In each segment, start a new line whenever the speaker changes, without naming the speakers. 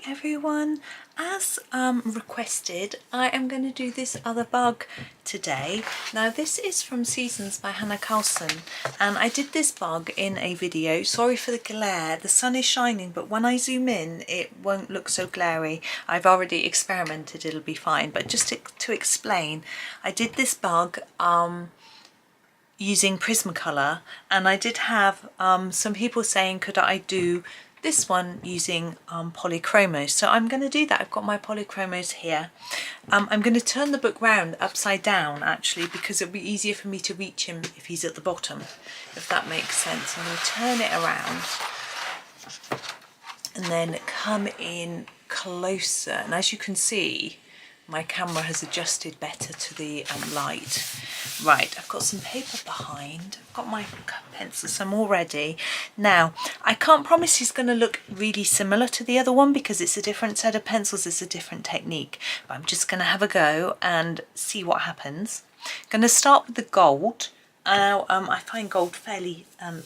everyone, as requested, I am going to do this other bug today. Now this is from Seasons by Hanna Karlzon, and I did this bug in a video. Sorry for the glare, the sun is shining, but when I zoom in it won't look so glary. I've already experimented, it'll be fine, but just to explain, I did this bug using Prismacolor, and I did have some people saying could I do this one using Polychromos. So I'm going to do that. I've got my Polychromos here. I'm going to turn the book round upside down actually, because it'll be easier for me to reach him if he's at the bottom, if that makes sense. I'm going to turn it around and then come in closer, and as you can see my camera has adjusted better to the light. Right, I've got some paper behind, I've got my pencils, I'm all ready. Now, I can't promise he's going to look really similar to the other one because it's a different set of pencils, it's a different technique. But I'm just going to have a go and see what happens. I'm going to start with the gold. I find gold fairly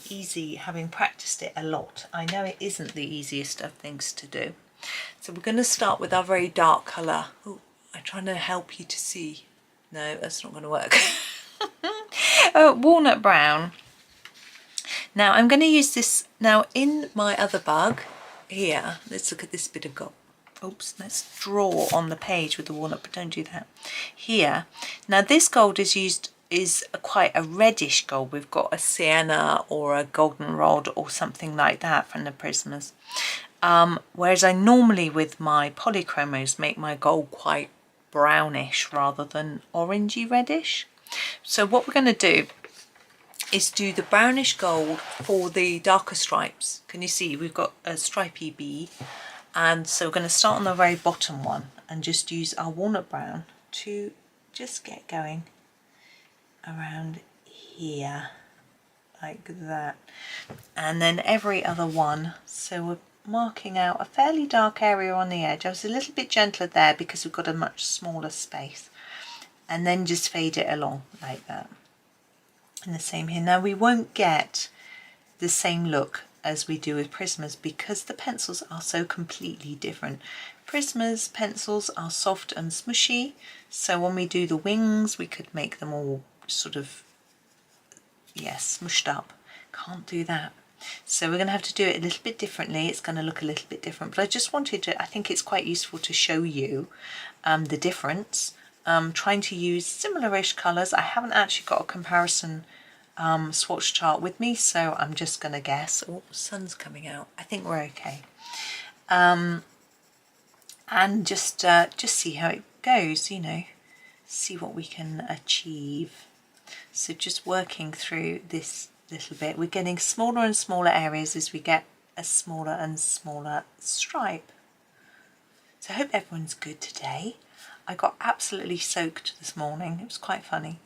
easy, having practiced it a lot. I know it isn't the easiest of things to do. So we're going to start with our very dark colour. Ooh, I'm trying to help you to see. No, that's not going to work. Walnut brown. Now I'm going to use this now in my other bug here. Let's look at this bit of gold. Oops, let's draw on the page with the walnut, but don't do that. Here. Now this gold is quite a reddish gold. We've got a sienna or a goldenrod or something like that from the Prismas. Whereas I normally with my Polychromos make my gold quite brownish rather than orangey reddish. So what we're going to do is do the brownish gold for the darker stripes. Can you see we've got a stripy bee, and so we're going to start on the very bottom one and just use our walnut brown to just get going around here like that, and then every other one. So we're marking out a fairly dark area on the edge. I was a little bit gentler there because we've got a much smaller space, and then just fade it along like that. And the same here. Now we won't get the same look as we do with Prismas because the pencils are so completely different. Prismas pencils are soft and smushy, so when we do the wings we could make them all sort of, yes, smushed up. Can't do that. So we're going to have to do it a little bit differently. It's going to look a little bit different, but I just wanted to, I think it's quite useful to show you the difference. Trying to use similar-ish colours. I haven't actually got a comparison swatch chart with me, so I'm just going to guess. Oh, the sun's coming out. I think we're okay. And just see how it goes, you know, see what we can achieve. So just working through this little bit, we're getting smaller and smaller areas as we get a smaller and smaller stripe. So I hope everyone's good today. I got absolutely soaked this morning. It was quite funny.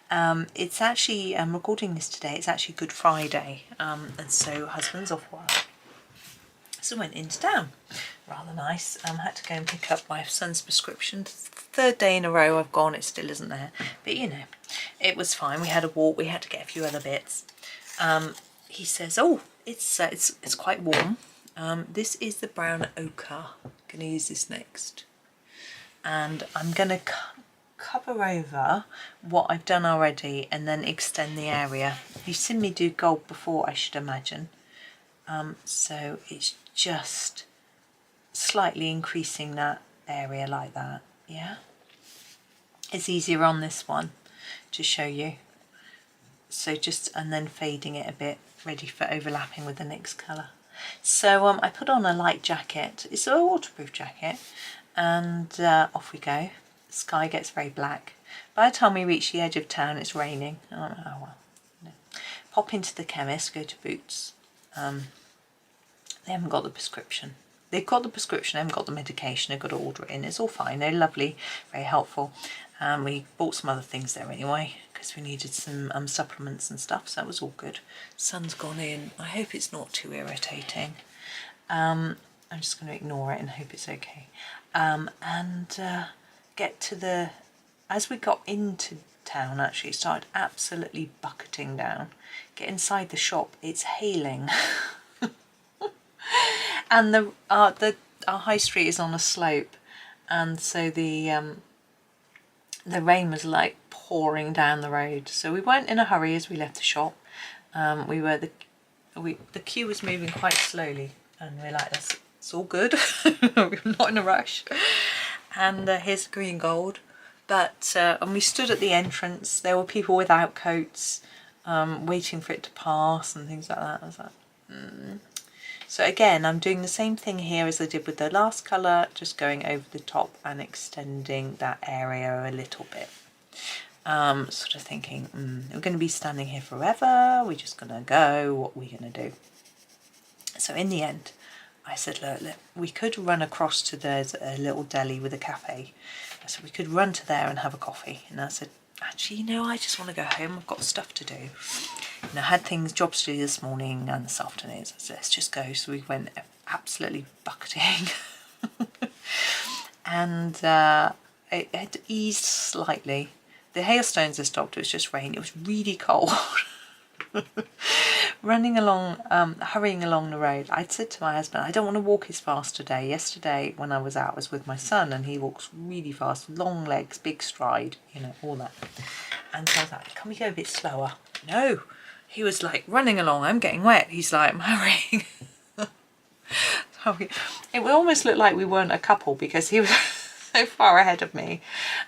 It's actually, I'm recording this today, it's actually Good Friday, and so husband's off work. So I went into town. Rather nice. Had to go and pick up my son's prescription. Third day in a row I've gone, it still isn't there. But you know, it was fine. We had a walk, we had to get a few other bits. He says, oh, it's quite warm. This is the brown ochre. I'm going to use this next. And I'm going to cover over what I've done already and then extend the area. You've seen me do gold before, I should imagine. So it's just slightly increasing that area like that, yeah? It's easier on this one to show you. So just, and then fading it a bit, ready for overlapping with the next colour. So I put on a light jacket. It's a waterproof jacket, and off we go. The sky gets very black. By the time we reach the edge of town, it's raining. Oh well. No. Pop into the chemist, go to Boots. They haven't got the prescription. They've got the prescription, they haven't got the medication. They've got to order it in. It's all fine. They're lovely, very helpful. We bought some other things there anyway because we needed some supplements and stuff, so that was all good. Sun's gone in. I hope it's not too irritating. I'm just going to ignore it and hope it's okay. And get to the, as we got into town, actually it started absolutely bucketing down. Get inside the shop, it's hailing. And the our high street is on a slope, and so the rain was like pouring down the road. So we weren't in a hurry as we left the shop. The queue was moving quite slowly, and we're like, it's all good. We're not in a rush. And here's green gold. But and we stood at the entrance. There were people without coats, waiting for it to pass and things like that. I was like, So again, I'm doing the same thing here as I did with the last colour, just going over the top and extending that area a little bit. Sort of thinking, we're going to be standing here forever. We're just going to go. What are we going to do? So in the end, I said, look, we could run across to there's a little deli with a cafe. I said we could run to there and have a coffee. And I said, actually, I just want to go home. I've got stuff to do. I had jobs to do this morning and this afternoon. So I said, let's just go. So we went absolutely bucketing. And it had eased slightly. The hailstones had stopped. It was just rain. It was really cold. Running along, hurrying along the road. I'd said to my husband, I don't want to walk as fast today. Yesterday when I was out, I was with my son, and he walks really fast, long legs, big stride, all that. And so I was like, can we go a bit slower? No. He was like running along. I'm getting wet. He's like, I'm hurrying. It would almost look like we weren't a couple, because he was so far ahead of me,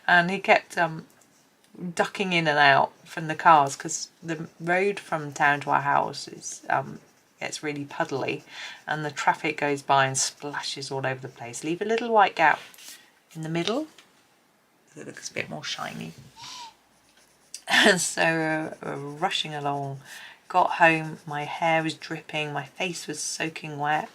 and he kept ducking in and out from the cars, because the road from town to our house is gets really puddly, and the traffic goes by and splashes all over the place. Leave a little white gap in the middle so it looks a bit more shiny. And so rushing along, got home, my hair was dripping, my face was soaking wet,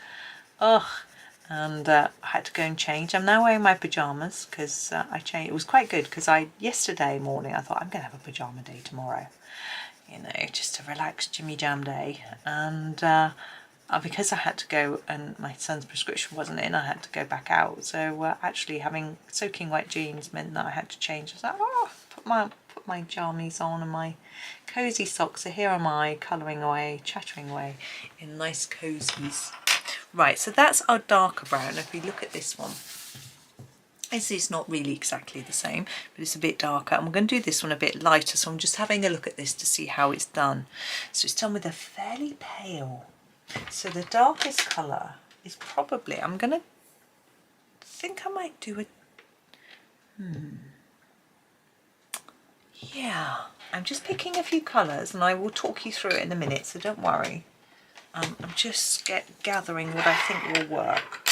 and I had to go and change. I'm now wearing my pyjamas because I changed. It was quite good because yesterday morning I thought I'm going to have a pyjama day tomorrow, just a relaxed Jimmy Jam day. And because I had to go and my son's prescription wasn't in, I had to go back out. So actually having soaking wet jeans meant that I had to change. I was like, put my jammies on and my cosy socks. So here am I, colouring away, chattering away in nice cozies. Right, so that's our darker brown. If we look at this one, this is not really exactly the same, but it's a bit darker. And we're going to do this one a bit lighter, so I'm just having a look at this to see how it's done. So it's done with a fairly pale. So the darkest colour is probably, I'm going to think I might do a, yeah, I'm just picking a few colours and I will talk you through it in a minute, so don't worry. I'm just gathering what I think will work,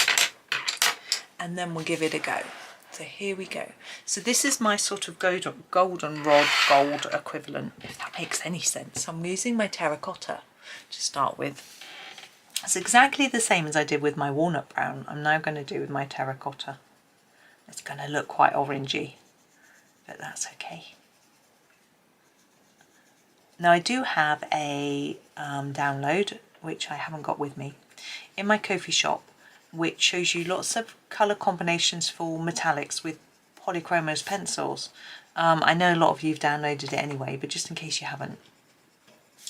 and then we'll give it a go. So here we go. So this is my sort of goldenrod gold equivalent, if that makes any sense. I'm using my terracotta to start with. It's exactly the same as I did with my walnut brown. I'm now going to do with my terracotta. It's going to look quite orangey, but that's okay. Now I do have a download, which I haven't got with me, in my Ko-fi shop, which shows you lots of colour combinations for metallics with Polychromos Pencils. I know a lot of you have downloaded it anyway, but just in case you haven't.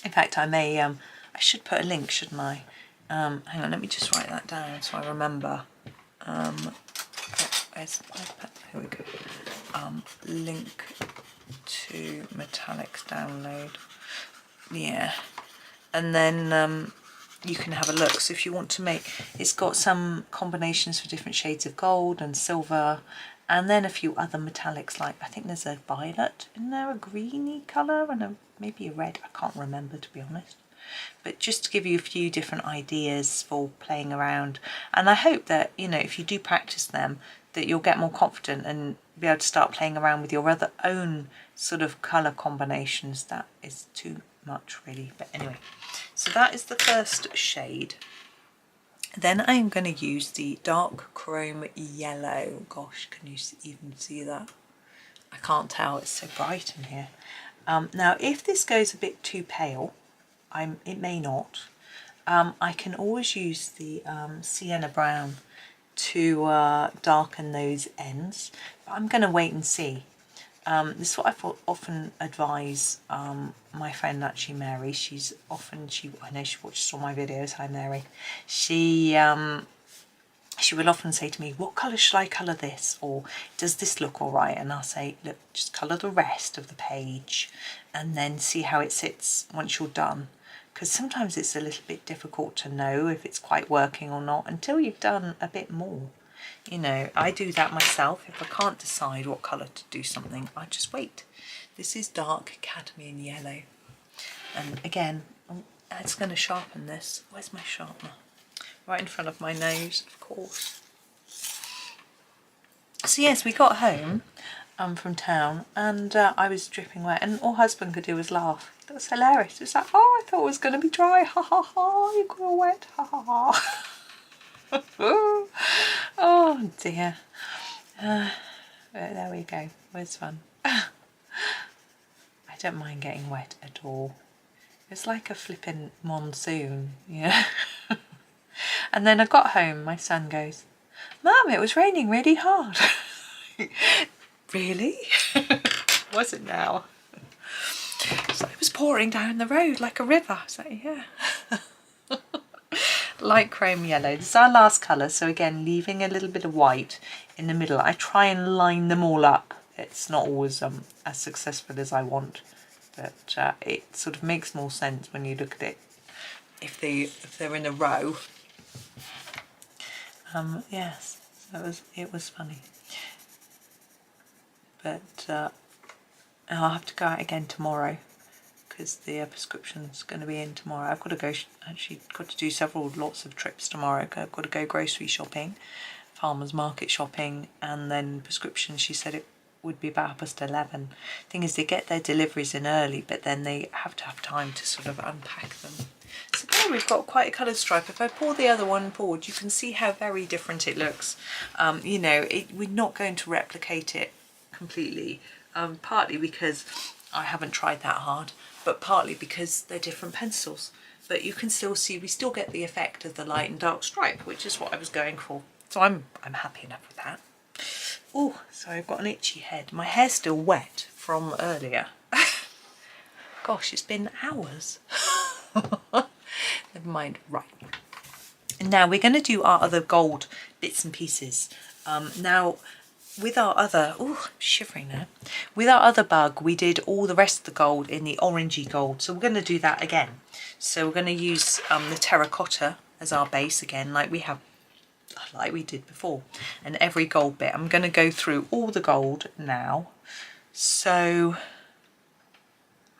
In fact, I may, I should put a link, shouldn't I? Hang on, let me just write that down so I remember. Here we go. Link to metallics download. Yeah. And then you can have a look. So if you want to make, it's got some combinations for different shades of gold and silver, and then a few other metallics, like I think there's a violet in there, a greeny colour, and maybe a red. I can't remember, to be honest. But just to give you a few different ideas for playing around. And I hope that, if you do practice them, that you'll get more confident and be able to start playing around with your other own sort of colour combinations. That is too much really, but anyway. So that is the first shade. Then I'm going to use the dark chrome yellow. Gosh, can you even see that? I can't tell, it's so bright in here. Now if this goes a bit too pale, it may not. I can always use the sienna brown to darken those ends, but I'm going to wait and see. This is what I often advise my friend actually Mary. I know she watches all my videos. Hi Mary. She she will often say to me, what colour should I colour this? Or does this look all right? And I'll say, look, just colour the rest of the page and then see how it sits once you're done. Because sometimes it's a little bit difficult to know if it's quite working or not until you've done a bit more. You know, I do that myself. If I can't decide what colour to do something, I just wait. This is dark cadmium yellow. And again, it's going to sharpen this. Where's my sharpener? Right in front of my nose, of course. So yes, we got home from town and I was dripping wet and all husband could do was laugh. That was hilarious. It was like, oh, I thought it was going to be dry. Ha ha ha, you got all wet. Ha ha ha. Oh dear. But there we go. It was fun. I don't mind getting wet at all. It's like a flipping monsoon, yeah. And then I got home, my son goes, Mum, it was raining really hard. Really? Was it now? So it was pouring down the road like a river. I was like, yeah. Light chrome yellow. This is our last colour. So again, leaving a little bit of white in the middle. I try and line them all up. It's not always as successful as I want. But it sort of makes more sense when you look at it if they're in a row. Yes, so it was funny. But I'll have to go out again tomorrow because the prescription's going to be in tomorrow. I've got to go, actually got to do lots of trips tomorrow. I've got to go grocery shopping, farmers market shopping, and then prescription. She said it would be about 11:30. Thing is, they get their deliveries in early, but then they have to have time to sort of unpack them. So there we've got quite a coloured stripe. If I pour the other one forward, you can see how very different it looks. You know, we're not going to replicate it completely, partly because I haven't tried that hard, but partly because they're different pencils. But you can still see, we still get the effect of the light and dark stripe, which is what I was going for. So I'm happy enough with that. Oh, so I've got an itchy head. My hair's still wet from earlier. Gosh, it's been hours. Never mind. Right. And now we're going to do our other gold bits and pieces. Now, with our other... Oh, I'm shivering now. With our other bug, we did all the rest of the gold in the orangey gold. So we're going to do that again. So we're going to use the terracotta as our base again, like we did before, and every gold bit. I'm going to go through all the gold now. So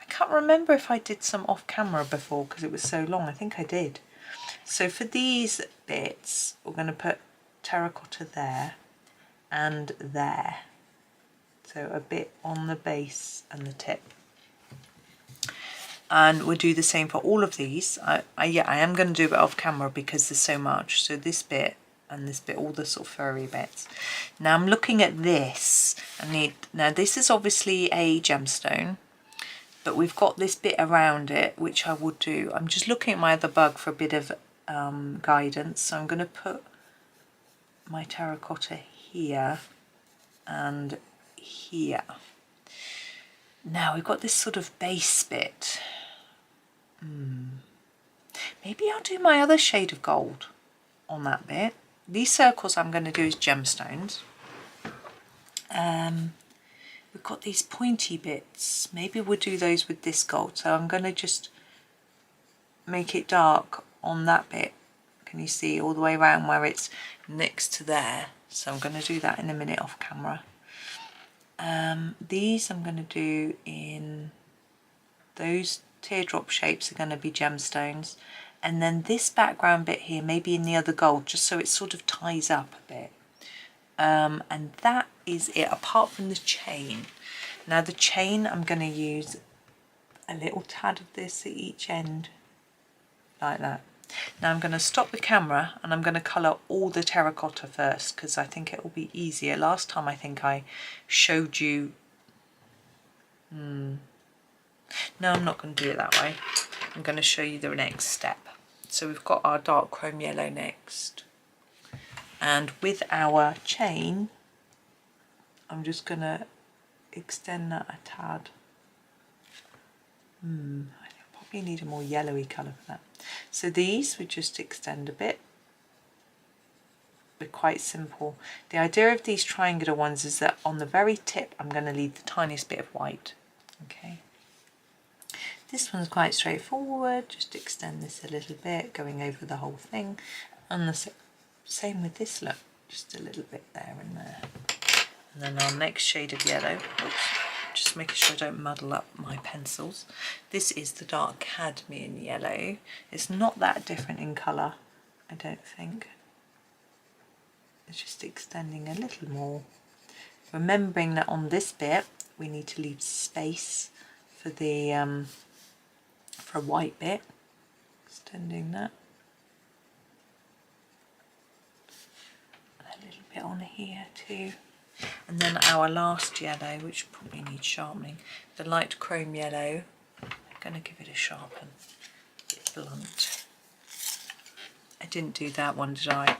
I can't remember if I did some off camera before because it was so long. I think I did. So for these bits, we're going to put terracotta there and there. So a bit on the base and the tip. And we'll do the same for all of these. Yeah, I am going to do it off camera because there's so much. So this bit and this bit, all the sort of furry bits. Now I'm looking at this. Now this is obviously a gemstone, but we've got this bit around it, which I would do. I'm just looking at my other bug for a bit of guidance. So I'm going to put my terracotta here and here. Now we've got this sort of base bit. Maybe I'll do my other shade of gold on that bit. These circles I'm going to do as gemstones. We've got these pointy bits. Maybe we'll do those with this gold. So I'm going to just make it dark on that bit. Can you see all the way around where it's next to there? So I'm going to do that in a minute off camera. These I'm going to do in those teardrop shapes are going to be gemstones, and then this background bit here maybe in the other gold, just so it sort of ties up a bit. And that is it, apart from the chain. Now the chain, I'm going to use a little tad of this at each end, like that. Now I'm going to stop the camera and I'm going to colour all the terracotta first because I think it will be easier. Last time I think I showed you... No, I'm not going to do it that way. I'm going to show you the next step. So we've got our dark chrome yellow next. And with our chain, I'm just going to extend that a tad. I probably need a more yellowy colour for that. So these we just extend a bit. quite simple. The idea of these triangular ones is that on the very tip I'm going to leave the tiniest bit of white. Okay. This one's quite straightforward, just extend this a little bit, going over the whole thing. And the same with this, look, just a little bit there and there. And then our next shade of yellow, oops, just making sure I don't muddle up my pencils. This is the dark cadmium yellow. It's not that different in colour, I don't think. It's just extending a little more. Remembering that on this bit, we need to leave space for the for a white bit, extending that, and a little bit on here too. And then our last yellow, which probably needs sharpening, the light chrome yellow. I'm going to give it a sharpen, a bit blunt. I didn't do that one, did I?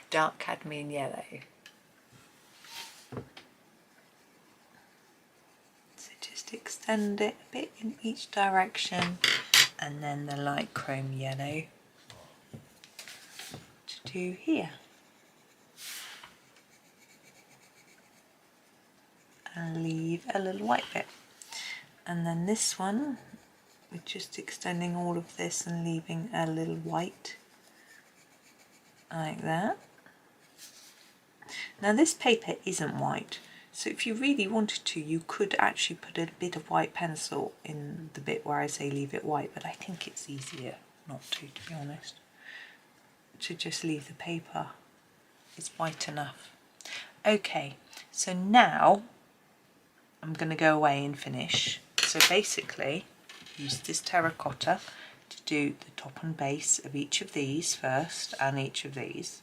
Dark cadmium yellow. Extend it a bit in each direction, and then the light chrome yellow to do here, and leave a little white bit. And then this one, we're just extending all of this and leaving a little white like that. Now this paper isn't white, so if you really wanted to, you could actually put a bit of white pencil in the bit where I say leave it white, but I think it's easier not to be honest, to just leave the paper. It's white enough. Okay, so now I'm going to go away and finish. So basically, use this terracotta to do the top and base of each of these first, and each of these,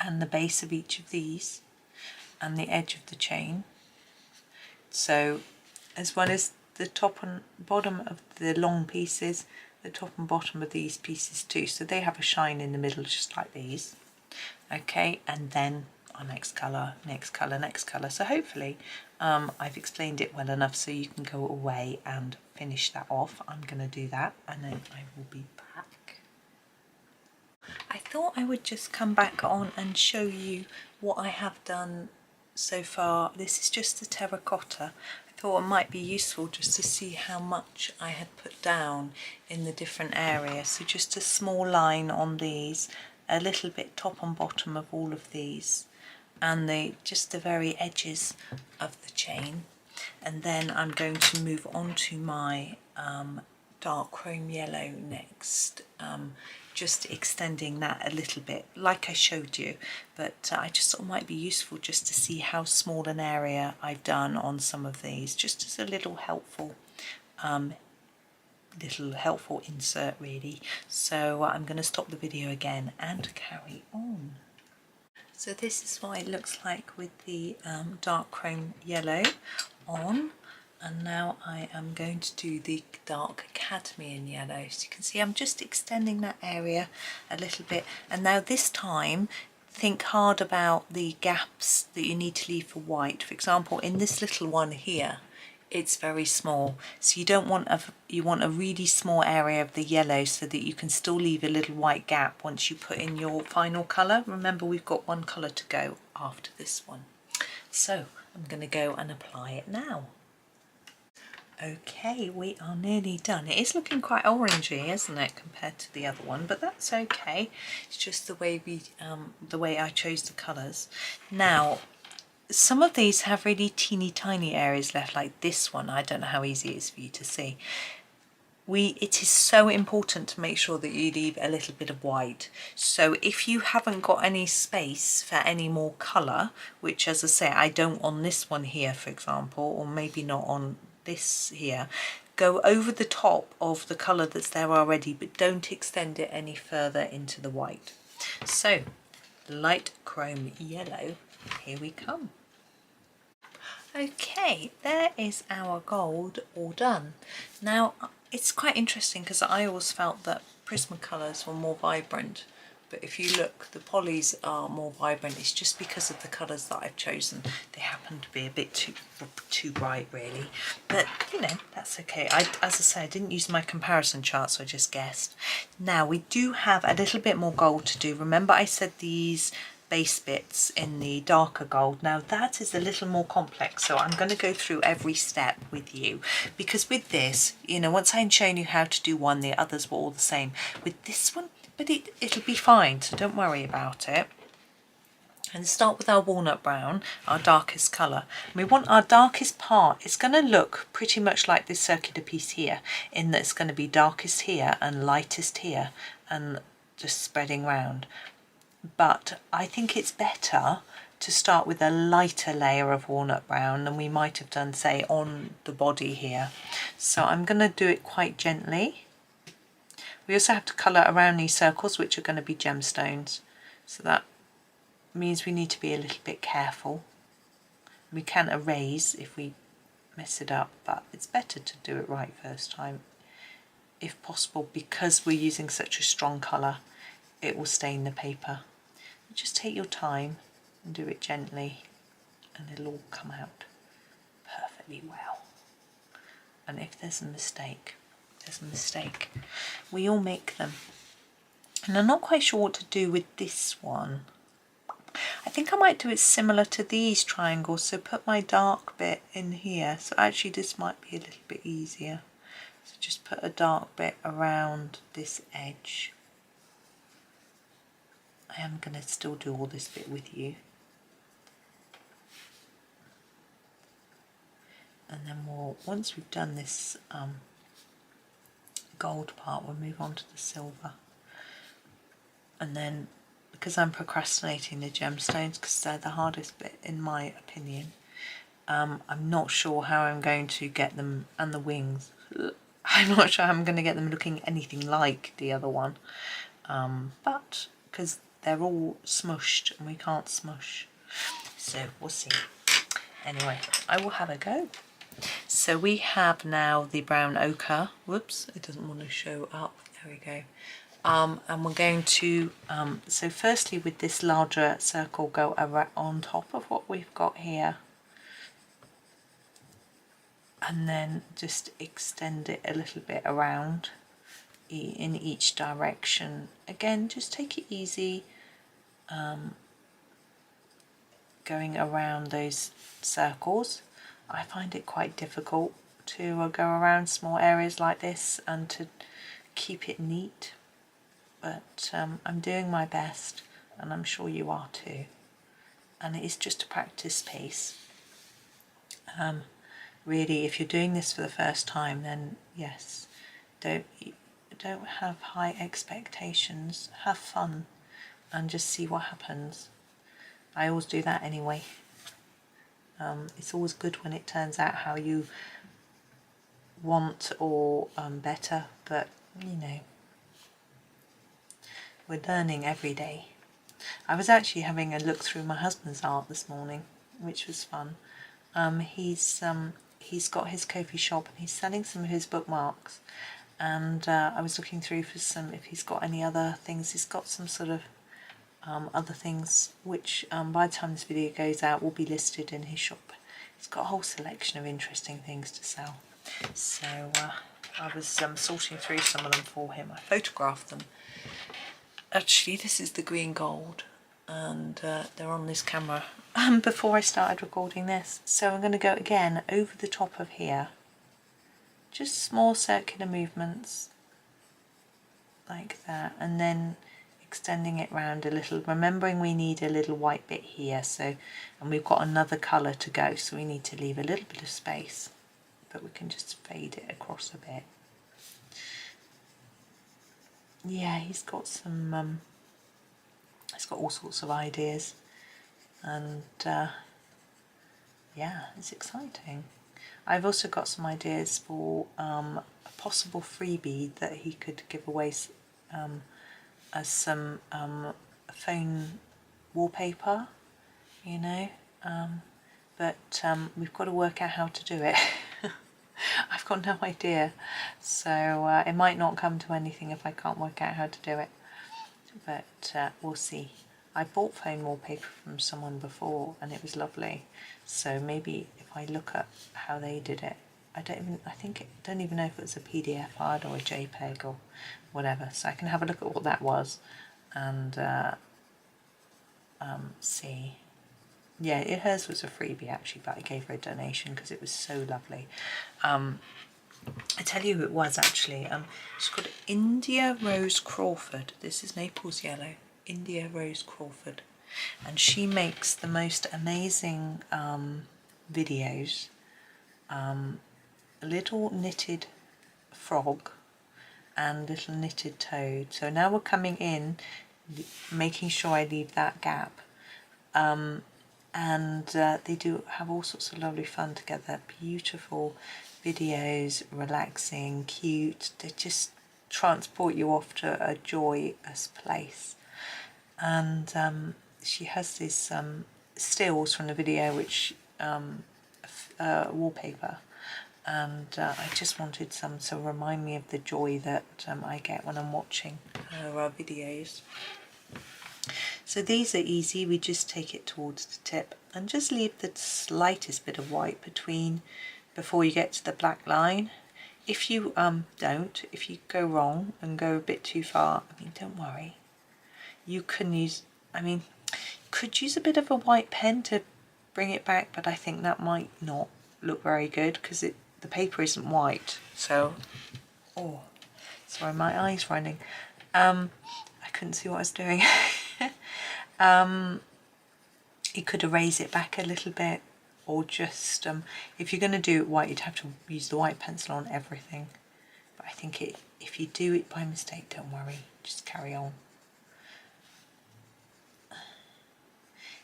and the base of each of these, and the edge of the chain. So as well as the top and bottom of the long pieces, the top and bottom of these pieces too, so they have a shine in the middle just like these. Okay, and then our next colour, next colour, next colour. So hopefully I've explained it well enough so you can go away and finish that off. I'm going to do that and then I will be back. I thought I would just come back on and show you what I have done so far. This is just the terracotta. I thought it might be useful just to see how much I had put down in the different areas. So just a small line on these, a little bit top and bottom of all of these, and just the very edges of the chain. And then I'm going to move on to my dark chrome yellow next, just extending that a little bit like I showed you, but I just thought it might be useful just to see how small an area I've done on some of these, just as a little helpful insert really. So I'm going to stop the video again and carry on. So this is what it looks like with the dark chrome yellow on. And now I am going to do the dark cadmium yellow. So you can see I'm just extending that area a little bit. And now this time, think hard about the gaps that you need to leave for white. For example, in this little one here, it's very small. So you want a really small area of the yellow so that you can still leave a little white gap once you put in your final colour. Remember, we've got one colour to go after this one. So I'm going to go and apply it now. Okay, we are nearly done. It is looking quite orangey, isn't it, compared to the other one, but that's okay. It's just the way I chose the colours. Now, some of these have really teeny tiny areas left, like this one. I don't know how easy it is for you to see. It is so important to make sure that you leave a little bit of white. So if you haven't got any space for any more colour, which as I say, I don't on this one here, for example, or maybe not on this here, go over the top of the colour that's there already, but don't extend it any further into the white. So light chrome yellow, here we come. Okay, there is our gold all done. Now it's quite interesting because I always felt that Prismacolors were more vibrant but if you look, the polys are more vibrant. It's just because of the colours that I've chosen. They happen to be a bit too bright, really. But, you know, that's okay. As I say, I didn't use my comparison chart, so I just guessed. Now, we do have a little bit more gold to do. Remember I said these base bits in the darker gold. Now that is a little more complex, so I'm going to go through every step with you, because with this, you know, once I've shown you how to do one, the others were all the same. With this one, but it'll be fine, so don't worry about it. And start with our walnut brown, our darkest colour. We want our darkest part. It's going to look pretty much like this circular piece here, in that it's going to be darkest here and lightest here, and just spreading round. But I think it's better to start with a lighter layer of walnut brown than we might have done, say, on the body here. So I'm going to do it quite gently. We also have to colour around these circles, which are going to be gemstones. So that means we need to be a little bit careful. We can erase if we mess it up, but it's better to do it right first time, if possible, because we're using such a strong colour. It will stain the paper. Just take your time and do it gently, and it'll all come out perfectly well. And if there's a mistake, there's a mistake. We all make them. And I'm not quite sure what to do with this one. I think I might do it similar to these triangles, so put my dark bit in here. So actually this might be a little bit easier. So just put a dark bit around this edge. I am going to still do all this bit with you. And then once we've done this gold part, we'll move on to the silver. And then, because I'm procrastinating the gemstones, because they're the hardest bit in my opinion, I'm not sure how I'm going to get them, and the wings. I'm not sure how I'm going to get them looking anything like the other one. But, because they're all smushed and we can't smush, so we'll see. Anyway, I will have a go. So we have now the brown ochre. Whoops, it doesn't want to show up. There we go. And we're going to, so firstly with this larger circle, go on top of what we've got here, and then just extend it a little bit around in each direction. Again, just take it easy, going around those circles. I find it quite difficult to go around small areas like this and to keep it neat, but I'm doing my best, and I'm sure you are too. And it is just a practice piece. Really, if you're doing this for the first time, then yes, don't have high expectations. Have fun and just see what happens. I always do that anyway. It's always good when it turns out how you want, or better, but you know, we're learning every day. I was actually having a look through my husband's art this morning, which was fun. He's got his coffee shop and he's selling some of his bookmarks, and I was looking through for some, if he's got any other things. He's got some sort of other things which by the time this video goes out will be listed in his shop. He's got a whole selection of interesting things to sell, so I was sorting through some of them for him. I photographed them. Actually, this is the green gold, and they're on this camera before I started recording this. So I'm going to go again over the top of here, just small circular movements like that, and then extending it round a little, remembering we need a little white bit here, so, and we've got another colour to go, so we need to leave a little bit of space, but we can just fade it across a bit. Yeah, he's got some he's got all sorts of ideas, and yeah, it's exciting. I've also got some ideas for a possible freebie that he could give away as some phone wallpaper, you know, but we've got to work out how to do it. I've got no idea, so it might not come to anything if I can't work out how to do it. but we'll see. I bought foam wallpaper from someone before and it was lovely, so maybe if I look at how they did it, I don't even know if it was a PDF file or a JPEG or whatever, so I can have a look at what that was and see. Yeah, hers was a freebie actually, but I gave her a donation because it was so lovely. I tell you who it was actually. She's called India Rose Crawford. This is Naples Yellow. India Rose Crawford. And she makes the most amazing videos. A little knitted frog and little knitted toad. So now we're coming in, making sure I leave that gap. And they do have all sorts of lovely fun together. Beautiful videos, relaxing, cute. They just transport you off to a joyous place. And she has these stills from the video, which wallpaper, and I just wanted some to remind me of the joy that I get when I'm watching her videos. So these are easy. We just take it towards the tip and just leave the slightest bit of white between before you get to the black line. If you if you go wrong and go a bit too far, I mean, don't worry. You can use, could use a bit of a white pen to bring it back, but I think that might not look very good because the paper isn't white. So, oh, sorry, my eye's running. I couldn't see what I was doing. You could erase it back a little bit, or just, if you're going to do it white, you'd have to use the white pencil on everything. But I think if you do it by mistake, don't worry, just carry on.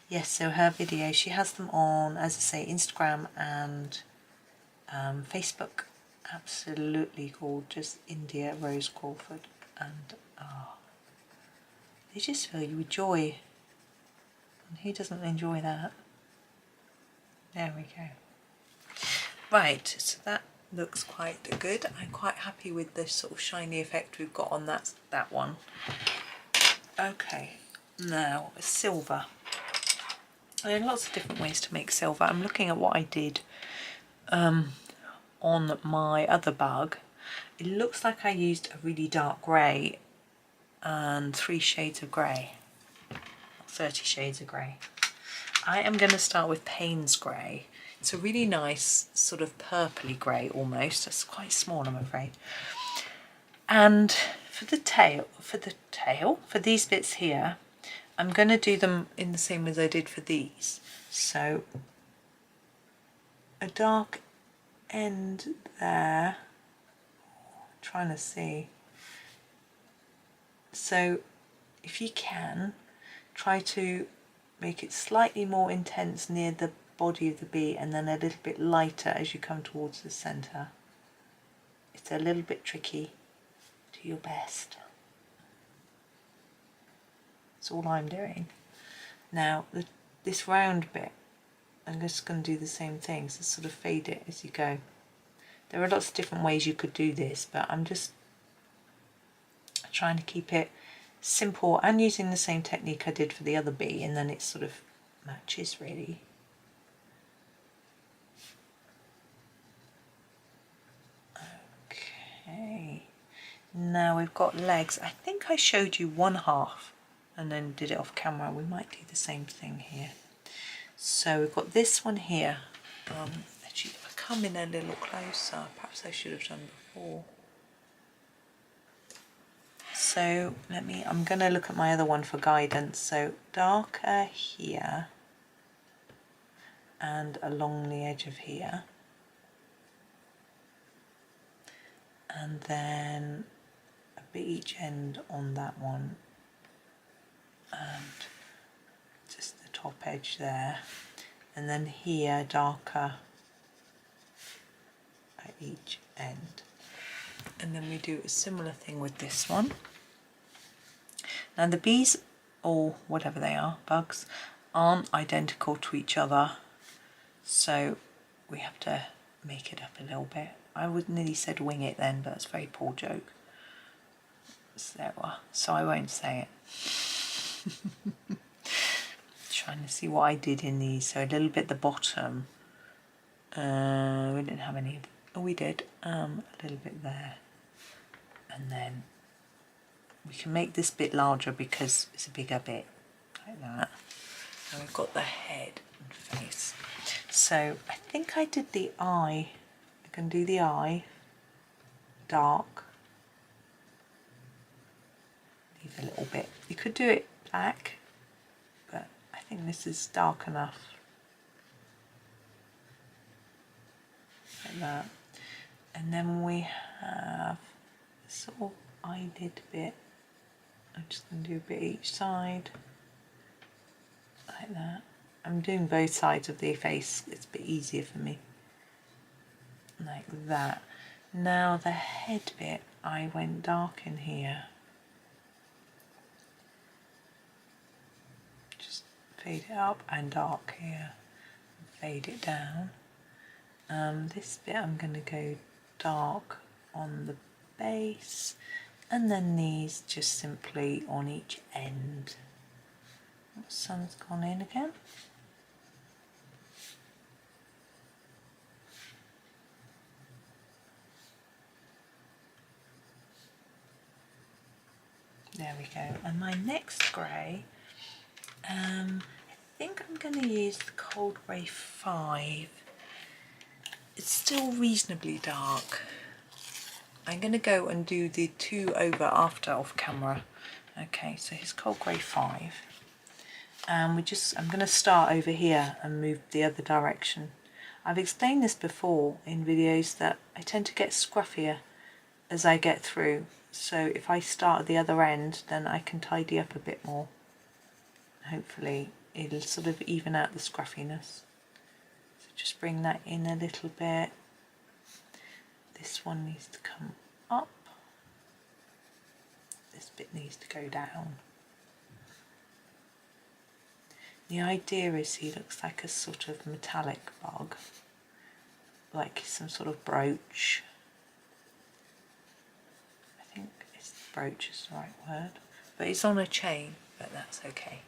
Yes, so her videos, she has them on, as I say, Instagram and Facebook. Absolutely gorgeous. India Rose Crawford. And they just fill you with joy. And who doesn't enjoy that? There we go. Right, so that looks quite good. I'm quite happy with the sort of shiny effect we've got on that one. Okay, now silver. There are lots of different ways to make silver. I'm looking at what I did on my other bug. It looks like I used a really dark grey and 3 shades of grey, 30 shades of grey. I am going to start with Payne's grey. It's a really nice sort of purpley grey almost. It's quite small, I'm afraid. And for these bits here, I'm going to do them in the same way as I did for these. So a dark end there. I'm trying to see. So if you can, try to make it slightly more intense near the body of the bee and then a little bit lighter as you come towards the centre. It's a little bit tricky. Do your best. That's all I'm doing. Now this round bit, I'm just going to do the same thing, so sort of fade it as you go. There are lots of different ways you could do this, but I'm just trying to keep it simple and using the same technique I did for the other bee, and then it sort of matches really. Okay, now we've got legs. I think I showed you one half and then did it off camera. We might do the same thing here. So we've got this one here. Actually, if I come in a little closer, perhaps I should have done before. So I'm going to look at my other one for guidance. So darker here and along the edge of here. And then a bit each end on that one. And just the top edge there, and then here darker at each end, and then we do a similar thing with this one. Now the bees, or whatever they are, bugs, aren't identical to each other, so we have to make it up a little bit. I would nearly said wing it then, but that's a very poor joke. So I won't say it. Trying to see what I did in these. So a little bit at the bottom. We didn't have any. Oh, we did. A little bit there. And then we can make this bit larger because it's a bigger bit, like that. And we've got the head and face. So I think I did the eye. I can do the eye dark. Leave a little bit. You could do it black, but I think this is dark enough. Like that. And then we have this sort of eyelid bit. I'm just going to do a bit each side, like that. I'm doing both sides of the face, it's a bit easier for me. Like that. Now the head bit, I went dark in here. Just fade it up and dark here. Fade it down. This bit I'm going to go dark on the base, and then these just simply on each end. The sun's gone in again. There we go. And my next grey, I think I'm going to use the Cold Grey 5. It's still reasonably dark. I'm going to go and do the 2 over after off camera. Okay, so here's Cold Grey 5. And I'm going to start over here and move the other direction. I've explained this before in videos that I tend to get scruffier as I get through. So if I start at the other end, then I can tidy up a bit more. Hopefully it'll sort of even out the scruffiness. So just bring that in a little bit. This one needs to come up. This bit needs to go down. The idea is he looks like a sort of metallic bug, like some sort of brooch. I think brooch is the right word, but it's on a chain, but that's okay.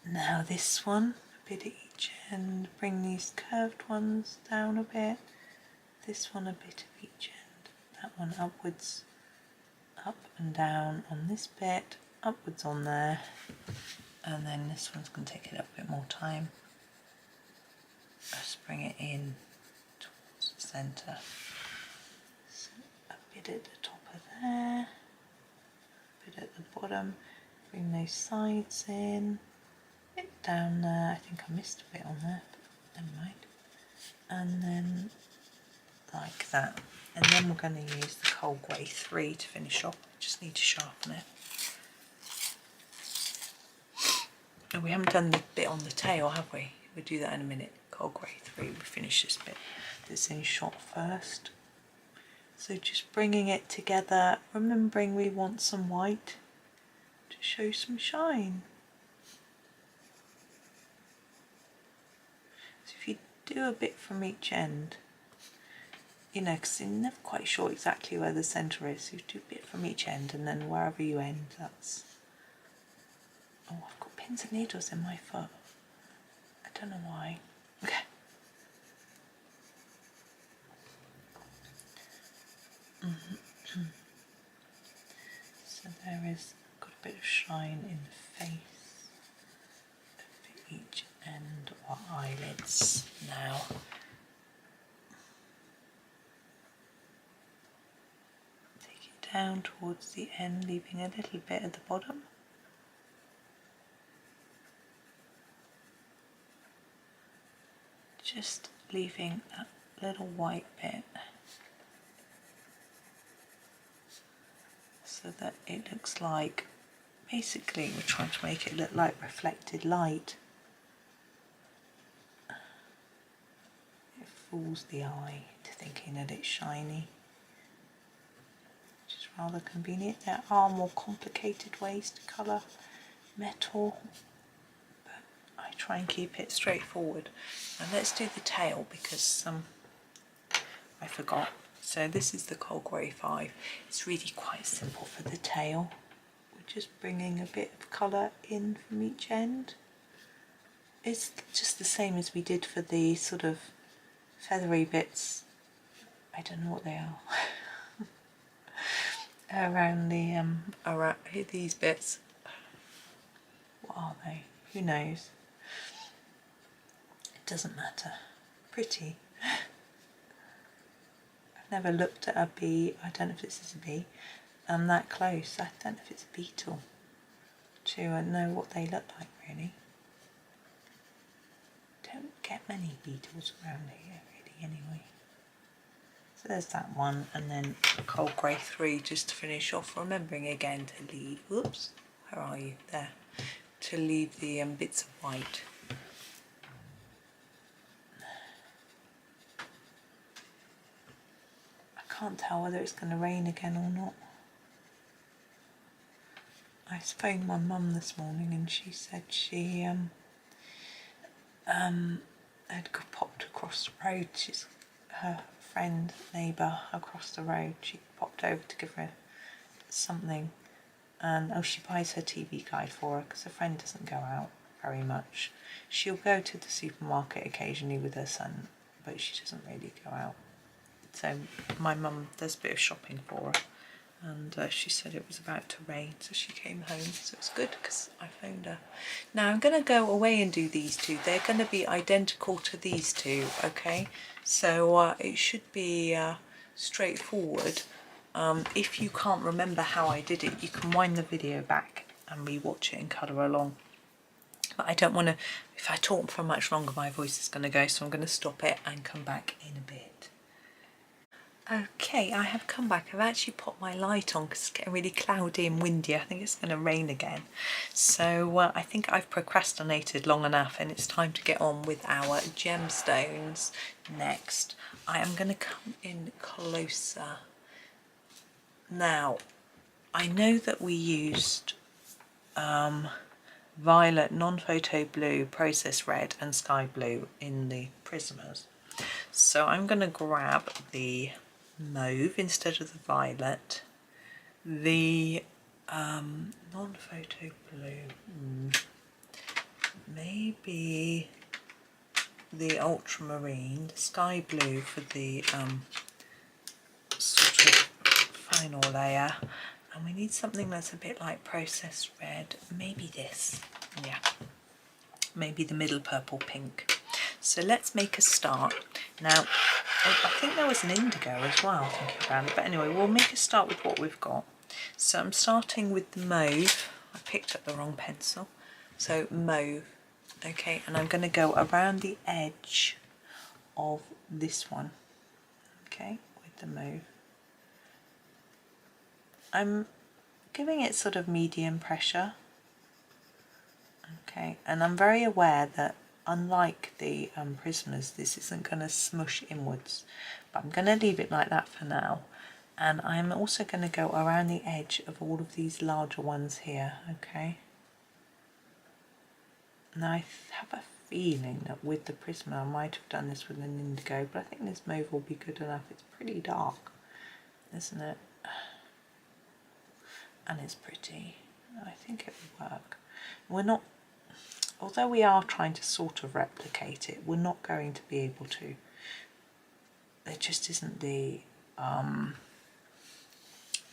Now this one, a bit at each end, bring these curved ones down a bit, this one a bit of each end, that one upwards, up and down on this bit, upwards on there, and then this one's going to take it up a bit more time. Let's bring it in towards the centre. So a bit at the top of there, a bit at the bottom, bring those sides in, a bit down there. I think I missed a bit on there, but never mind. And then like that. And then we're going to use the Cold Grey 3 to finish off. Just need to sharpen it. And we haven't done the bit on the tail, have we? We'll do that in a minute. Cold Grey 3, we'll finish this bit that's in shot first. So just bringing it together, remembering we want some white to show some shine. So if you do a bit from each end, you know, because you're never quite sure exactly where the centre is, so you do a bit from each end, and then wherever you end, that's... Oh, I've got pins and needles in my foot. I don't know why. Okay. So there is, got a bit of shine in the face, a bit each end or eyelids now. Take it down towards the end, leaving a little bit at the bottom. Just leaving that little white bit so that it looks like, basically we're trying to make it look like reflected light. It fools the eye to thinking that it's shiny, which is rather convenient. There are more complicated ways to colour metal, I try and keep it straightforward. And let's do the tail because I forgot. So this is the Cold Grey 5. It's really quite simple for the tail. just bringing a bit of colour in from each end. It's just the same as we did for the sort of feathery bits. I don't know what they are. Around the around these bits. What are they? Who knows? It doesn't matter. Pretty. I've never looked at a bee. I don't know if this is a bee. That close. I don't know if it's a beetle. To know what they look like, really. Don't get many beetles around here, really, anyway. So there's that one, and then a cold grey 3 just to finish off, remembering again to leave, whoops, where are you? There. To leave the bits of white. I can't tell whether it's going to rain again or not. I phoned my mum this morning and she said she had popped across the road. She's her friend, neighbour across the road. She popped over to give her something, and she buys her TV guide for her because her friend doesn't go out very much. She'll go to the supermarket occasionally with her son, but she doesn't really go out. So my mum does a bit of shopping for her. And she said it was about to rain, so she came home, so it's good because I phoned her. Now I'm going to go away and do these two. They're going to be identical to these two, okay? So it should be straightforward. If you can't remember how I did it, you can wind the video back and re-watch it and colour along. But I don't want to, if I talk for much longer, my voice is going to go, so I'm going to stop it and come back in a bit. Okay, I have come back. I've actually popped my light on because it's getting really cloudy and windy. I think it's going to rain again. So I think I've procrastinated long enough and it's time to get on with our gemstones next. I am going to come in closer. Now, I know that we used violet, non-photo blue, process red and sky blue in the prismers. So I'm going to grab the mauve instead of the violet, the non-photo blue, maybe the ultramarine, the sky blue for the sort of final layer, and we need something that's a bit like processed red, maybe this, yeah, maybe the middle purple pink. So let's make a start. Now, I think there was an indigo as well, thinking about it, but anyway, we'll make a start with what we've got. So I'm starting with the mauve. I picked up the wrong pencil. So mauve, okay, and I'm going to go around the edge of this one, okay, with the mauve. I'm giving it sort of medium pressure, okay, and I'm very aware that unlike the prismers, this isn't going to smush inwards, but I'm going to leave it like that for now. And I'm also going to go around the edge of all of these larger ones here, okay? Now I have a feeling that with the prisma I might have done this with an indigo, but I think this mauve will be good enough. It's pretty dark, isn't it? And it's pretty. I think it will work. We're not, although we are trying to sort of replicate it, we're not going to be able to. There just isn't the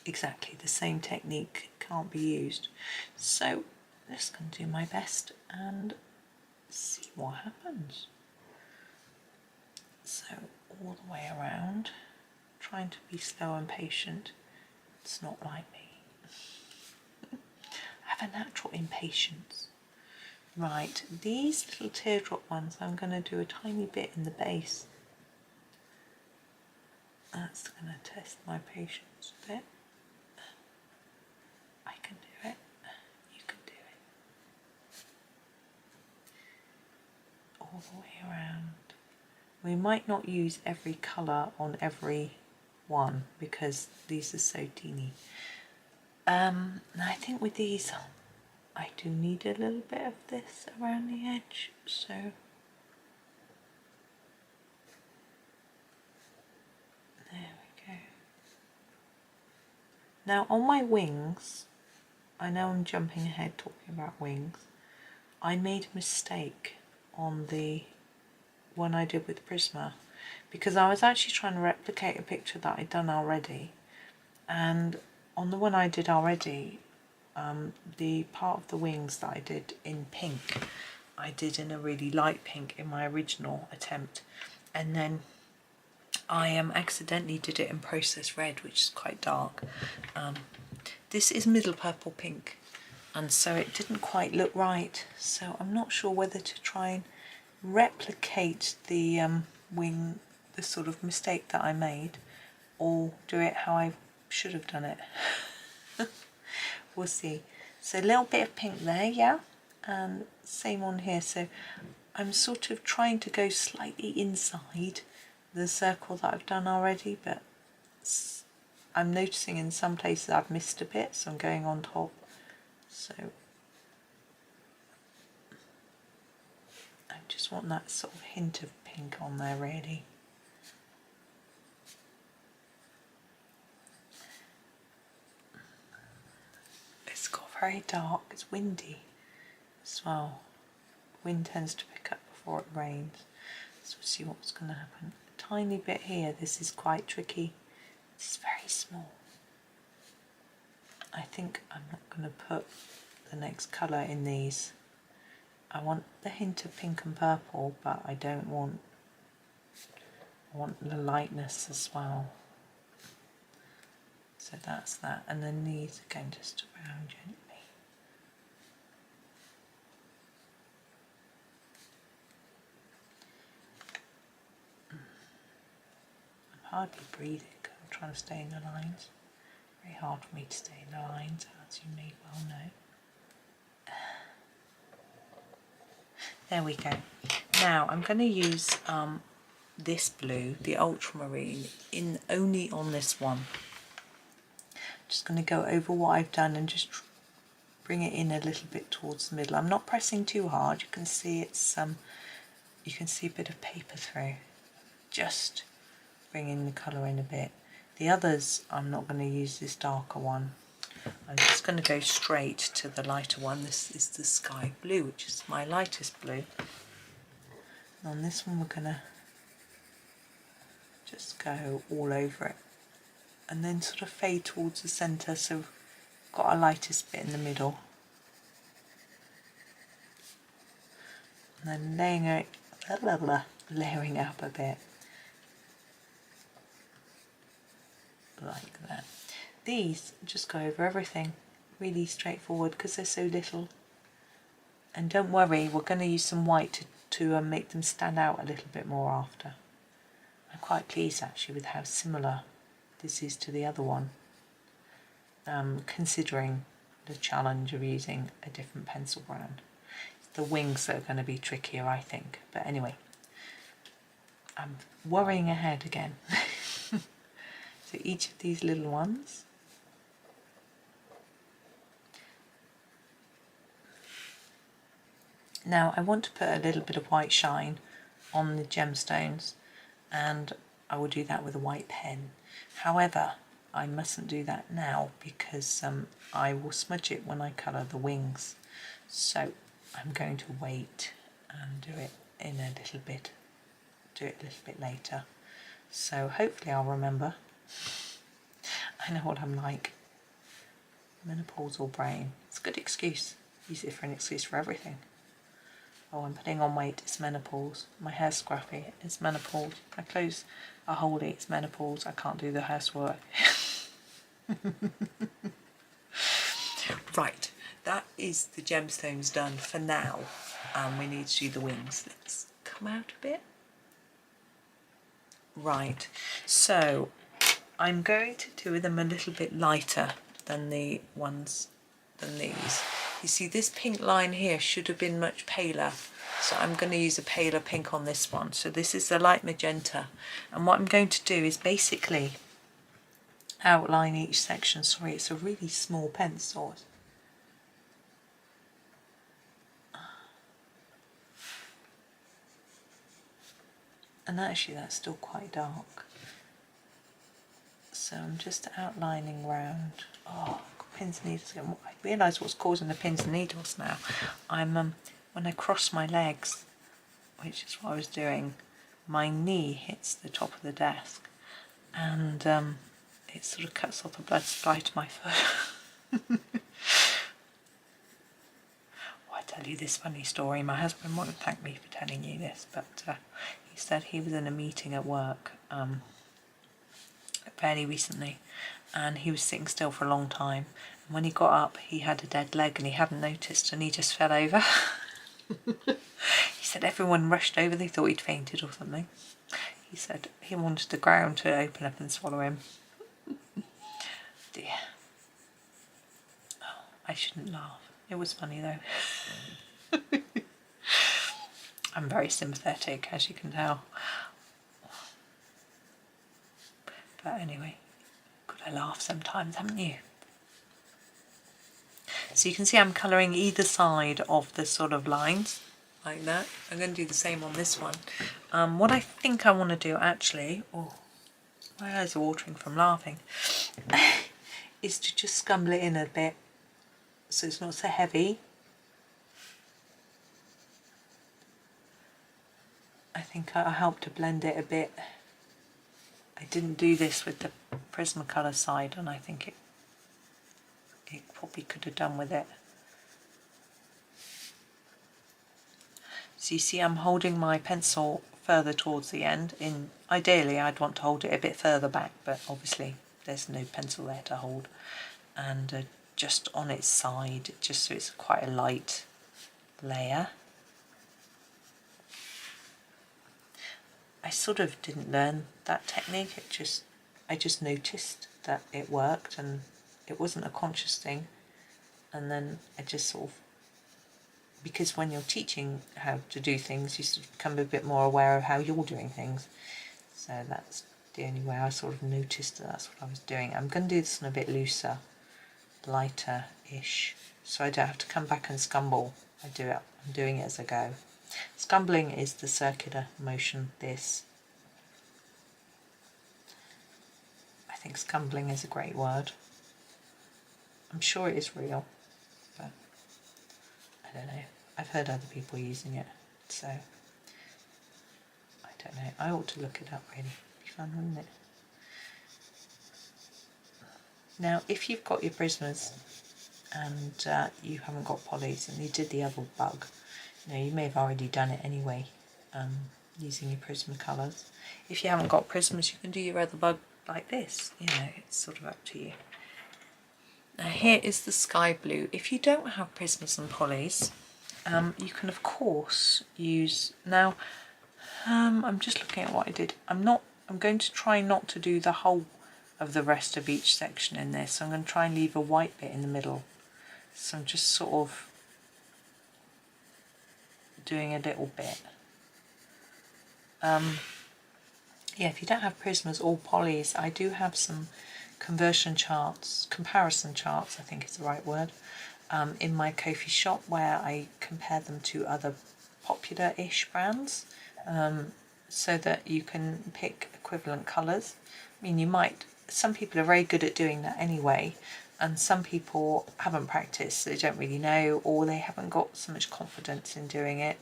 exactly the same technique, can't be used. So I'm just going to do my best and see what happens. So all the way around, trying to be slow and patient. It's not like me. I have a natural impatience. Right, these little teardrop ones, I'm going to do a tiny bit in the base. That's going to test my patience a bit. I can do it. You can do it. All the way around. We might not use every colour on every one because these are so teeny. And I think with these I do need a little bit of this around the edge, so there we go. Now on my wings I know I'm jumping ahead talking about wings. I made a mistake on the one I did with Prisma, because I was actually trying to replicate a picture that I'd done already, and on the one I did already, the part of the wings that I did in pink, I did in a really light pink in my original attempt, and then I accidentally did it in processed red, which is quite dark. This is middle purple pink, and so it didn't quite look right, so I'm not sure whether to try and replicate the wing, the sort of mistake that I made, or do it how I should have done it. We'll see. So a little bit of pink there, yeah, and same on here. So I'm sort of trying to go slightly inside the circle that I've done already, but I'm noticing in some places I've missed a bit, so I'm going on top. So I just want that sort of hint of pink on there, really. It's got very dark, it's windy as well. Wind tends to pick up before it rains, so we'll see what's going to happen. A tiny bit here, this is quite tricky. It's very small. I think I'm not going to put the next colour in these. I want the hint of pink and purple, but I don't want, I want the lightness as well. So that's that, and then these again just around gently. I'm hardly breathing, I'm trying to stay in the lines. Very hard for me to stay in the lines, as you may well know. There we go. Now I'm going to use this blue, the ultramarine, only on this one. Just going to go over what I've done and just bring it in a little bit towards the middle. I'm not pressing too hard. You can see it's you can see a bit of paper through. Just bringing the colour in a bit. The others, I'm not going to use this darker one. I'm just going to go straight to the lighter one. This is the sky blue, which is my lightest blue. And on this one we're going to just go all over it and then sort of fade towards the centre, so we've got our lightest bit in the middle. And then layering up a bit. Like that. These just go over everything, really straightforward because they're so little. And don't worry, we're going to use some white to make them stand out a little bit more after. I'm quite pleased actually with how similar this is to the other one, considering the challenge of using a different pencil brand. It's the wings that are going to be trickier, I think, but anyway, I'm worrying ahead again. So each of these little ones, now I want to put a little bit of white shine on the gemstones, and I will do that with a white pen. However, I mustn't do that now because I will smudge it when I colour the wings. So I'm going to wait and do it in a little bit, later. So hopefully I'll remember. I know what I'm like. Menopausal brain. It's a good excuse. Use it for an excuse for everything. Oh, I'm putting on weight, it's menopause. My hair's scruffy, it's menopause. My clothes are holdy, it's menopause. I can't do the housework. Right, that is the gemstones done for now. We need to do the wings. Let's come out a bit. Right, so I'm going to do them a little bit lighter than these. You see, this pink line here should have been much paler, so I'm going to use a paler pink on this one. So this is the light magenta, and what I'm going to do is basically outline each section. Sorry, it's a really small pencil. And actually that's still quite dark. So I'm just outlining round. Oh, pins and needles again. I realise what's causing the pins and needles now. I'm when I cross my legs, which is what I was doing, my knee hits the top of the desk, and it sort of cuts off the blood supply to my foot. I tell you this funny story. My husband won't thank me for telling you this, but he said he was in a meeting at work fairly recently, and he was sitting still for a long time. And when he got up, he had a dead leg, and he hadn't noticed, and he just fell over. He said everyone rushed over. They thought he'd fainted or something. He said he wanted the ground to open up and swallow him. Dear. Oh, I shouldn't laugh. It was funny though. I'm very sympathetic, as you can tell. But anyway, gotta laugh sometimes, haven't you? So you can see I'm colouring either side of the sort of lines, like that. I'm going to do the same on this one. What I think I want to do actually, oh, my eyes are watering from laughing, is to just scumble it in a bit so it's not so heavy. I think I'll help to blend it a bit. I didn't do this with the Prismacolor side, and I think it probably could have done with it. So you see I'm holding my pencil further towards the end. Ideally I'd want to hold it a bit further back, but obviously there's no pencil there to hold. And just on its side, just so it's quite a light layer. I sort of didn't learn that technique, I just noticed that it worked, and it wasn't a conscious thing. And then I just sort of, because when you're teaching how to do things, you sort of become a bit more aware of how you're doing things. So that's the only way I sort of noticed that that's what I was doing. I'm going to do this one a bit looser, lighter-ish, so I don't have to come back and scumble. I'm doing it as I go. Scumbling is the circular motion, this. I think scumbling is a great word. I'm sure it is real, but I don't know. I've heard other people using it, so I don't know. I ought to look it up really. It'd be fun, wouldn't it? Now, if you've got your Prismas and you haven't got polys and you did the other bug, you may have already done it anyway, using your Prismacolors. If you haven't got Prismas, you can do your other bug like this. It's sort of up to you. Now here is the sky blue. If you don't have Prismas and polys, you can of course use, now I'm just looking at what I did. I'm going to try not to do the whole of the rest of each section in this. So I'm going to try and leave a white bit in the middle. So I'm just sort of doing a little bit. Yeah, if you don't have Prismas or polys, I do have some comparison charts, I think is the right word, in my Ko-fi shop, where I compare them to other popular-ish brands, so that you can pick equivalent colours. I mean, some people are very good at doing that anyway, and some people haven't practiced, so they don't really know, or they haven't got so much confidence in doing it.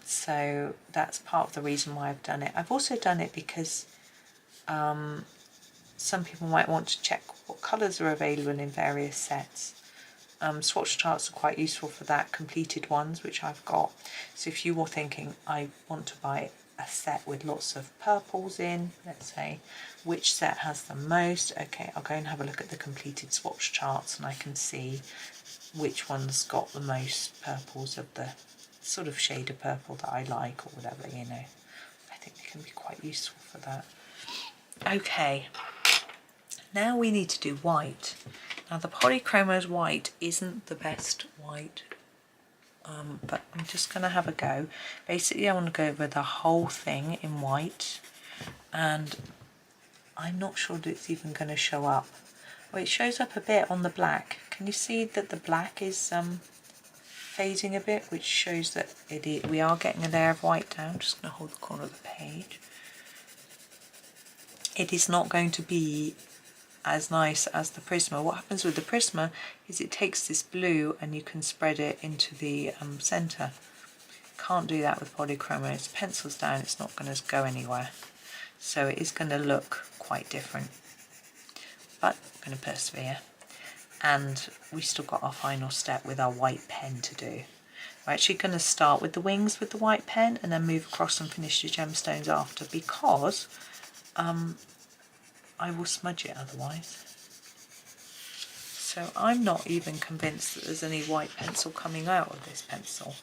So that's part of the reason why I've done it. I've also done it because some people might want to check what colours are available in various sets. Swatch charts are quite useful for that, completed ones, which I've got. So if you were thinking, I want to buy a set with lots of purples in, let's say, which set has the most? Okay, I'll go and have a look at the completed swatch charts, and I can see which one's got the most purples of the sort of shade of purple that I like, or whatever, I think they can be quite useful for that. Okay, now we need to do white. Now the Polychromos white isn't the best white, but I'm just going to have a go. Basically I want to go over the whole thing in white, and I'm not sure that it's even going to show up. Well, it shows up a bit on the black. Can you see that the black is fading a bit, which shows that we are getting a layer of white down. I'm just going to hold the corner of the page. It is not going to be as nice as the Prisma. What happens with the Prisma is it takes this blue and you can spread it into the centre. Can't do that with Polychromos Pencils down, it's not going to go anywhere. So it is going to look quite different. But I'm going to persevere. And we still got our final step with our white pen to do. We're actually going to start with the wings with the white pen and then move across and finish the gemstones after, because I will smudge it otherwise. So I'm not even convinced that there's any white pencil coming out of this pencil.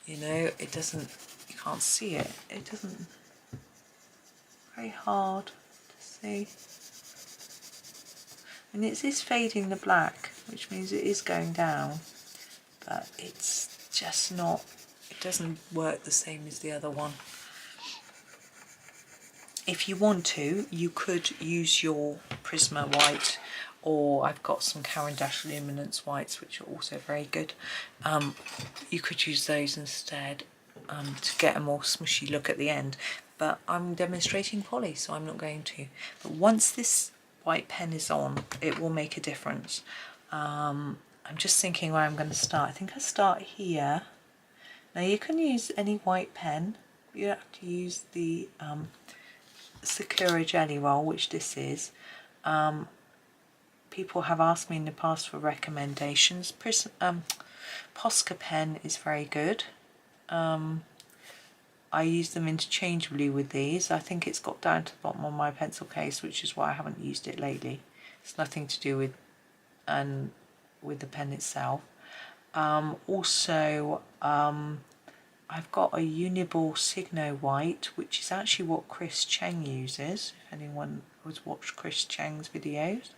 You know, it doesn't, you can't see it. It doesn't, very hard to see. And it is fading the black, which means it is going down, but it's just not, it doesn't work the same as the other one. If you want to, you could use your Prisma white, or I've got some Caran d'Ache Luminance whites which are also very good. You could use those instead to get a more smushy look at the end, but I'm demonstrating poly, so I'm not going to. But once this white pen is on, it will make a difference. I'm just thinking where I'm going to start. I think I start here. Now you can use any white pen. You have to use the Sakura Jelly Roll, which this is. People have asked me in the past for recommendations. Posca pen is very good. I use them interchangeably with these. I think it's got down to the bottom of my pencil case, which is why I haven't used it lately. It's nothing to do with the pen itself. Also, I've got a Uniball Signo White, which is actually what Chris Cheng uses, if anyone has watched Chris Cheng's videos.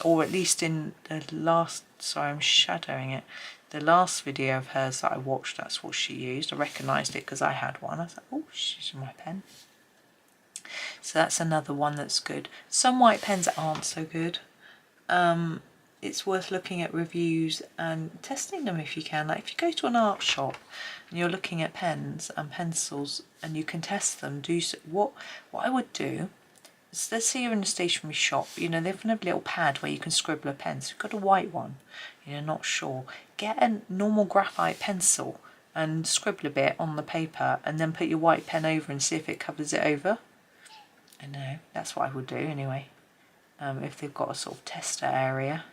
Or at least in the last, sorry I'm shadowing it, the last video of hers that I watched, that's what she used. I recognised it because I had one. I was like, oh, she's my pen. So that's another one that's good. Some white pens aren't so good. It's worth looking at reviews and testing them if you can. Like if you go to an art shop and you're looking at pens and pencils and you can test them, do so. What I would do, let's say you're in a stationery shop, you know, they've got a little pad where you can scribble a pen. So you've got a white one, you're not sure. Get a normal graphite pencil and scribble a bit on the paper and then put your white pen over and see if it covers it over. I know, that's what I would do anyway. If they've got a sort of tester area.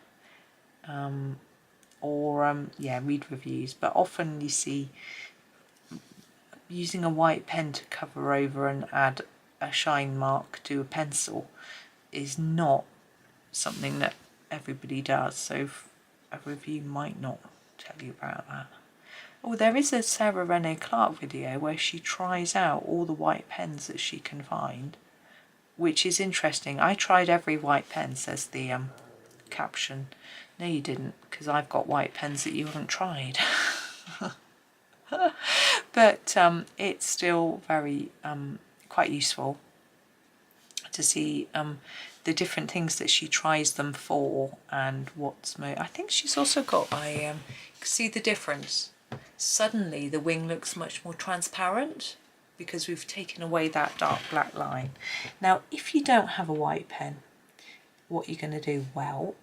Yeah, read reviews. But often you see using a white pen to cover over and add a shine mark to a pencil is not something that everybody does, so a review might not tell you about that. Oh, there is a Sarah Renee Clark video where she tries out all the white pens that she can find, which is interesting. I tried every white pen, says the caption. No you didn't, because I've got white pens that you haven't tried. But it's still very quite useful to see the different things that she tries them for and what's I think she's also got see the difference. Suddenly the wing looks much more transparent because we've taken away that dark black line. Now if you don't have a white pen, what you're going to do, well,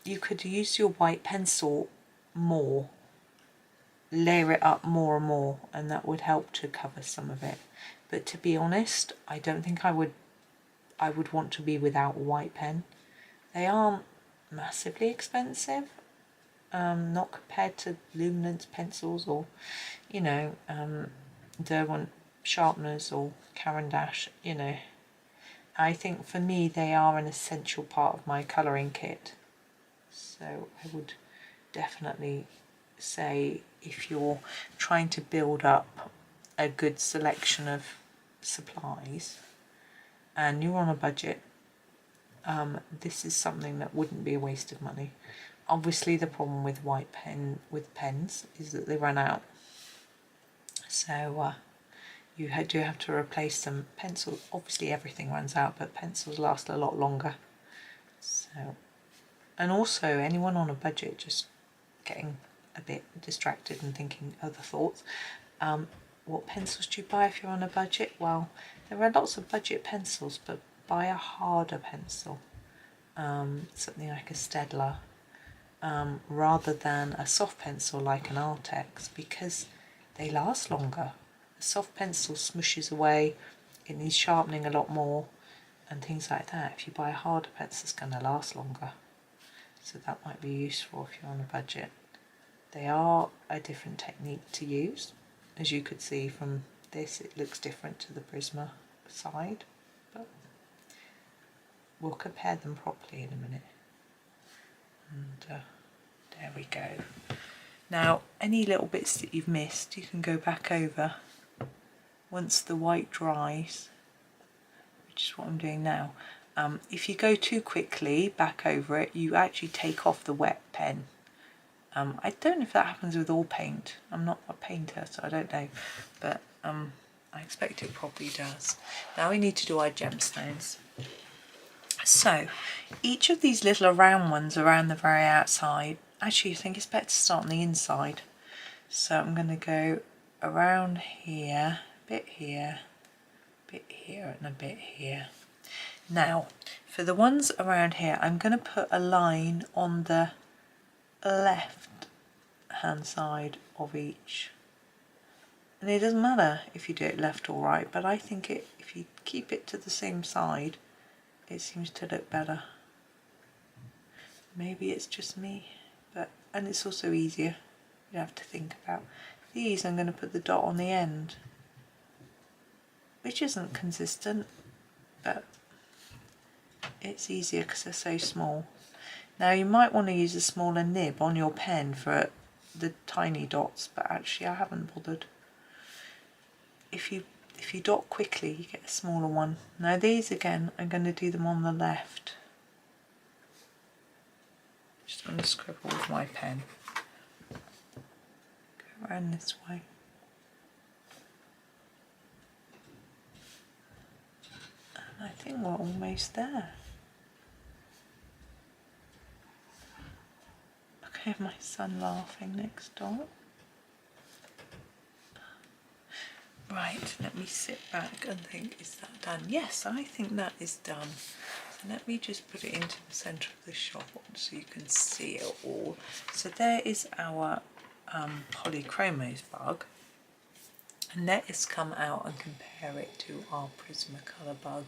you could use your white pencil more, layer it up more and more, and that would help to cover some of it. But to be honest, I don't think I would want to be without a white pen. They aren't massively expensive, not compared to luminance pencils or, you know, Derwent sharpeners or Caran d'Ache, you know. I think for me they are an essential part of my colouring kit. So I would definitely say if you're trying to build up a good selection of supplies and you're on a budget, this is something that wouldn't be a waste of money. Obviously the problem with pens is that they run out, so you do have to replace them. Pencils, obviously everything runs out, but pencils last a lot longer. So, and also anyone on a budget just getting a bit distracted and thinking other thoughts. What pencils do you buy if you're on a budget? Well, there are lots of budget pencils, but buy a harder pencil. something like a Castell, rather than a soft pencil like an Artex, because they last longer. A soft pencil smushes away, it needs sharpening a lot more and things like that. If you buy a harder pencil, it's going to last longer. So that might be useful if you're on a budget. They are a different technique to use. As you could see from this, it looks different to the Prisma side, but we'll compare them properly in a minute. And there we go. Now, any little bits that you've missed, you can go back over once the white dries, which is what I'm doing now. If you go too quickly back over it, you actually take off the wet pen. I don't know if that happens with all paint. I'm not a painter, so I don't know, but I expect it probably does. Now we need to do our gemstones. So each of these little round ones around the very outside, actually I think it's better to start on the inside. So I'm going to go around here, a bit here, a bit here and a bit here. Now for the ones around here, I'm going to put a line on the left hand side of each, and it doesn't matter if you do it left or right, but I think if you keep it to the same side, it seems to look better. Maybe it's just me, and it's also easier. You have to think about these. I'm going to put the dot on the end, which isn't consistent, but it's easier because they're so small. Now you might want to use a smaller nib on your pen for the tiny dots, but actually I haven't bothered. If you dot quickly, you get a smaller one. Now these again, I'm going to do them on the left. Just going to scribble with my pen. Go around this way. And I think we're almost there. Okay, my son laughing next door. Right, let me sit back and think, is that done? Yes, I think that is done. So let me just put it into the centre of the shot so you can see it all. So there is our Polychromos bug. And let us come out and compare it to our Prismacolor bug.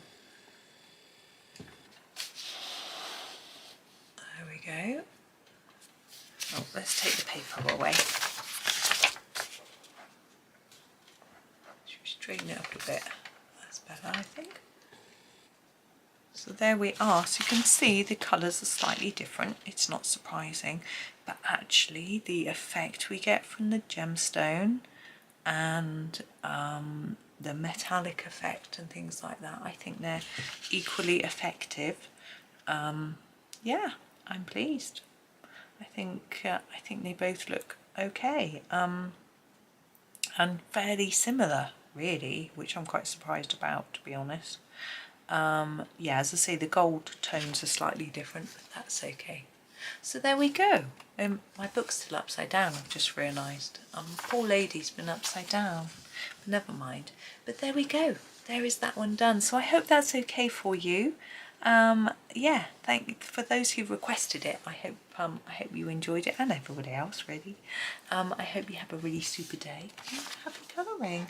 There we go. Oh, let's take the paper away. Straighten it up a bit. That's better, I think. So there we are. So you can see the colours are slightly different. It's not surprising, but actually the effect we get from the gemstone and the metallic effect and things like that, I think they're equally effective. Yeah, I'm pleased. I think they both look okay, and fairly similar, really, which I'm quite surprised about, to be honest. Yeah, as I say, the gold tones are slightly different, but that's okay. So there we go. My book's still upside down, I've just realised. Poor lady's been upside down, but never mind. But there we go. There is that one done. So I hope that's okay for you. Yeah, for those who requested it. I hope you enjoyed it, and everybody else really. I hope you have a really super day. Happy colouring.